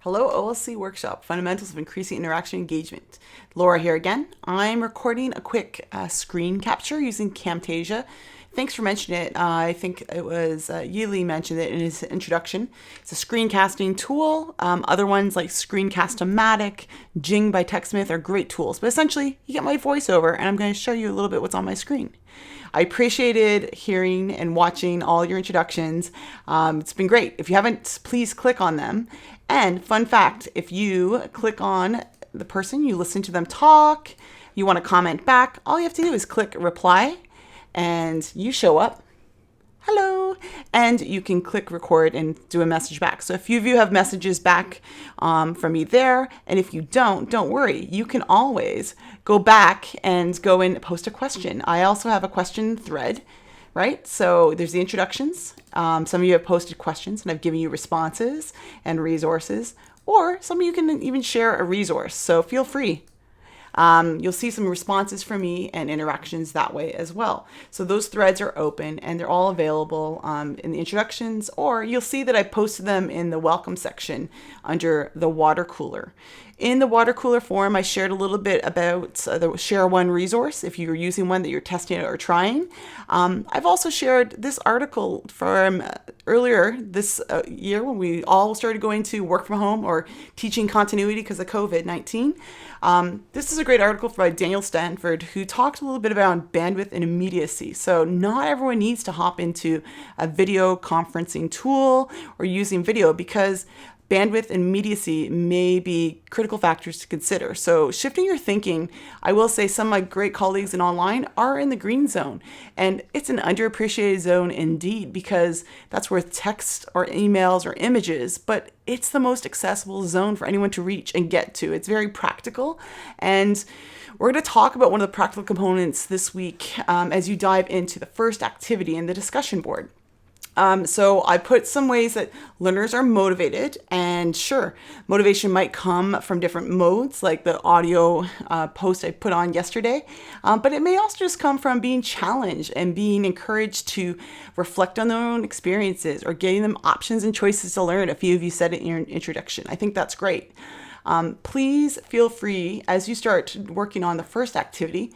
Hello, OLC Workshop, Fundamentals of Increasing Interaction Engagement. Laura here again. I'm recording a quick screen capture using Camtasia. Thanks for mentioning it. I think it was Yili mentioned it in his introduction. It's a screencasting tool. Other ones like Screencast-O-Matic, Jing by TechSmith are great tools. But essentially, you get my voiceover, and I'm going to show you a little bit what's on my screen. I appreciated hearing and watching all your introductions. It's been great. If you haven't, please click on them. And fun fact, if you click on the person, you listen to them talk, you want to comment back, all you have to do is click reply and you show up. Hello. And you can click record and do a message back. So a few of you have messages back from me there. And if you don't worry. You can always go back and go and post a question. I also have a question thread, right? So there's the introductions. Some of you have posted questions and I've given you responses and resources, or some of you can even share a resource. So feel free. You'll see some responses from me and interactions that way as well. So those threads are open and they're all available in the introductions, or you'll see that I posted them in the welcome section under the water cooler. In the water cooler forum, I shared a little bit about the Share One resource if you're using one that you're testing or trying. I've also shared this article from earlier this year when we all started going to work from home or teaching continuity because of COVID-19. This is a great article by Daniel Stanford, who talked a little bit about bandwidth and immediacy. So not everyone needs to hop into a video conferencing tool or using video, because bandwidth and immediacy may be critical factors to consider. So shifting your thinking, I will say some of my great colleagues in online are in the green zone. And it's an underappreciated zone indeed, because that's where text or emails or images, but it's the most accessible zone for anyone to reach and get to. It's very practical. And we're going to talk about one of the practical components this week as you dive into the first activity in the discussion board. So I put some ways that learners are motivated, and sure, motivation might come from different modes, like the audio post I put on yesterday, but it may also just come from being challenged and being encouraged to reflect on their own experiences or getting them options and choices to learn. A few of you said it in your introduction. I think that's great. Please feel free, as you start working on the first activity,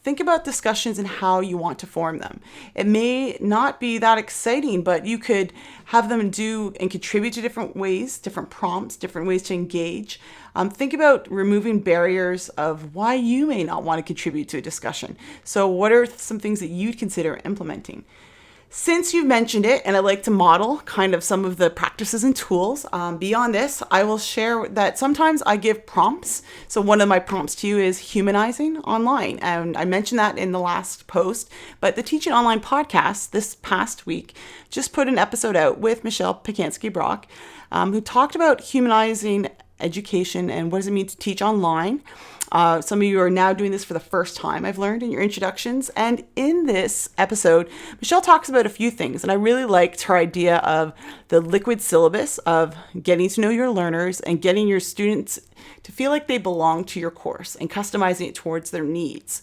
think about discussions and how you want to form them. It may not be that exciting, but you could have them do and contribute to different ways, different prompts, different ways to engage. Think about removing barriers of why you may not want to contribute to a discussion. So what are some things that you'd consider implementing? Since you've mentioned it, and I like to model kind of some of the practices and tools, beyond this, I will share that sometimes I give prompts. So one of my prompts to you is humanizing online. And I mentioned that in the last post, but the Teaching Online podcast this past week just put an episode out with Michelle Pacansky-Brock, who talked about humanizing education and what does it mean to teach online. Some of you are now doing this for the first time, I've learned in your introductions. And in this episode, Michelle talks about a few things. And I really liked her idea of the liquid syllabus of getting to know your learners and getting your students to feel like they belong to your course and customizing it towards their needs.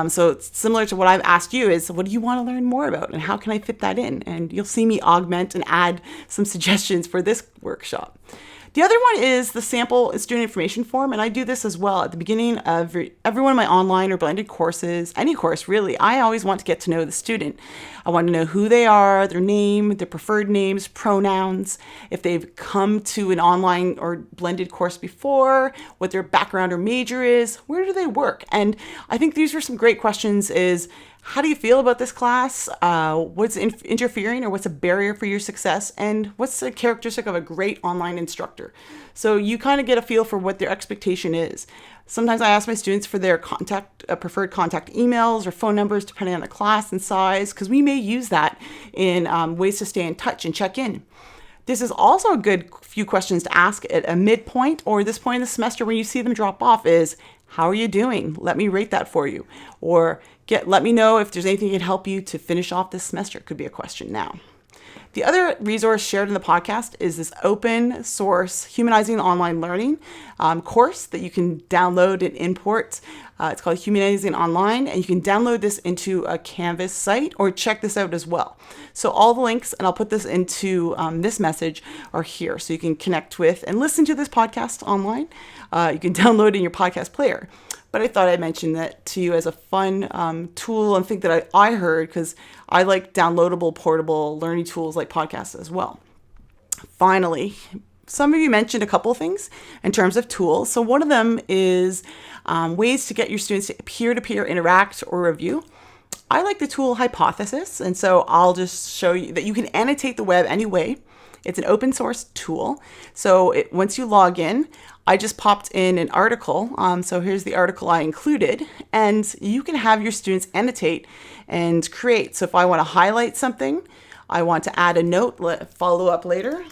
So it's similar to what I've asked you is, what do you want to learn more about and how can I fit that in? And you'll see me augment and add some suggestions for this workshop. The other one is the sample student information form, and I do this as well at the beginning of every one of my online or blended courses, any course really. I always want to get to know the student. I want to know who they are, their name, their preferred names, pronouns, if they've come to an online or blended course before, what their background or major is, where do they work? And I think these are some great questions is, how do you feel about this class? What's interfering or what's a barrier for your success? And what's a characteristic of a great online instructor? So you kind of get a feel for what their expectation is. Sometimes I ask my students for their preferred contact emails or phone numbers, depending on the class and size, because we may use that in ways to stay in touch and check in. This is also a good few questions to ask at a midpoint or this point in the semester when you see them drop off is, how are you doing? Let me rate that for you. Or let me know if there's anything that can help you to finish off this semester. It could be a question now. The other resource shared in the podcast is this open source Humanizing Online Learning course that you can download and import. It's called Humanizing Online, and you can download this into a Canvas site or check this out as well. So all the links, and I'll put this into this message, are here. So you can connect with and listen to this podcast online. You can download in your podcast player. But I thought I'd mention that to you as a fun tool and think that I heard, because I like downloadable, portable learning tools like podcasts as well. Finally, some of you mentioned a couple of things in terms of tools. So one of them is ways to get your students to peer-to-peer interact or review. I like the tool Hypothesis, and so I'll just show you that you can annotate the web anyway. It's an open source tool. So once you log in, I just popped in an article. So here's the article I included, and you can have your students annotate and create. So if I want to highlight something, I want to add a note, follow up later,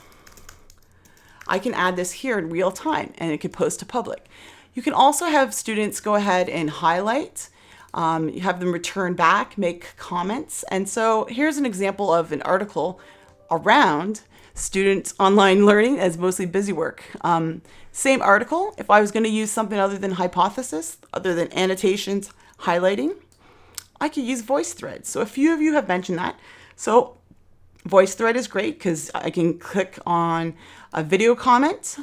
I can add this here in real time, and it can post to public. You can also have students go ahead and highlight. You have them return back, make comments. And so here's an example of an article around student online learning as mostly busy work. Same article. If I was going to use something other than Hypothesis, other than annotations, highlighting, I could use VoiceThread. So a few of you have mentioned that. So VoiceThread is great because I can click on a video comment.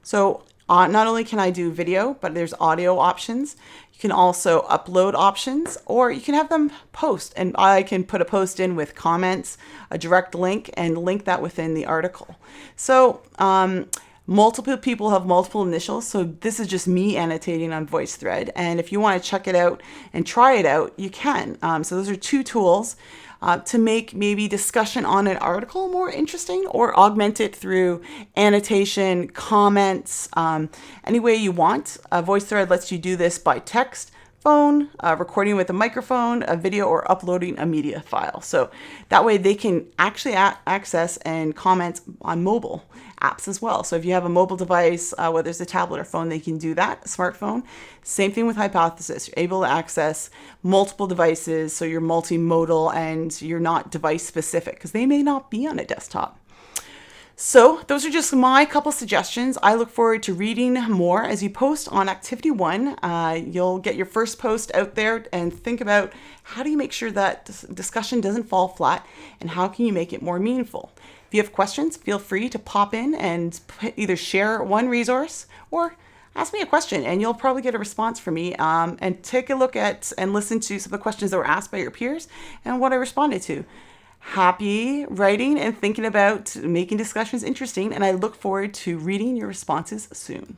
So not only can I do video, but there's audio options. You can also upload options, or you can have them post, and I can put a post in with comments, a direct link, and link that within the article. So multiple people have multiple initials, so this is just me annotating on VoiceThread. And if you want to check it out and try it out, you can. So those are two tools to make maybe discussion on an article more interesting, or augment it through annotation, comments, any way you want. VoiceThread lets you do this by text, phone, recording with a microphone, a video, or uploading a media file. So that way they can actually access and comment on mobile apps as well. So if you have a mobile device, whether it's a tablet or phone, they can do that, a smartphone. Same thing with Hypothesis. You're able to access multiple devices, so you're multimodal and you're not device specific, because they may not be on a desktop. So those are just my couple suggestions. I look forward to reading more as you post on Activity 1. You'll get your first post out there and think about, how do you make sure that discussion doesn't fall flat, and how can you make it more meaningful? If you have questions, feel free to pop in and either share one resource or ask me a question, and you'll probably get a response from me, and take a look at and listen to some of the questions that were asked by your peers and what I responded to. Happy writing and thinking about making discussions interesting, and I look forward to reading your responses soon.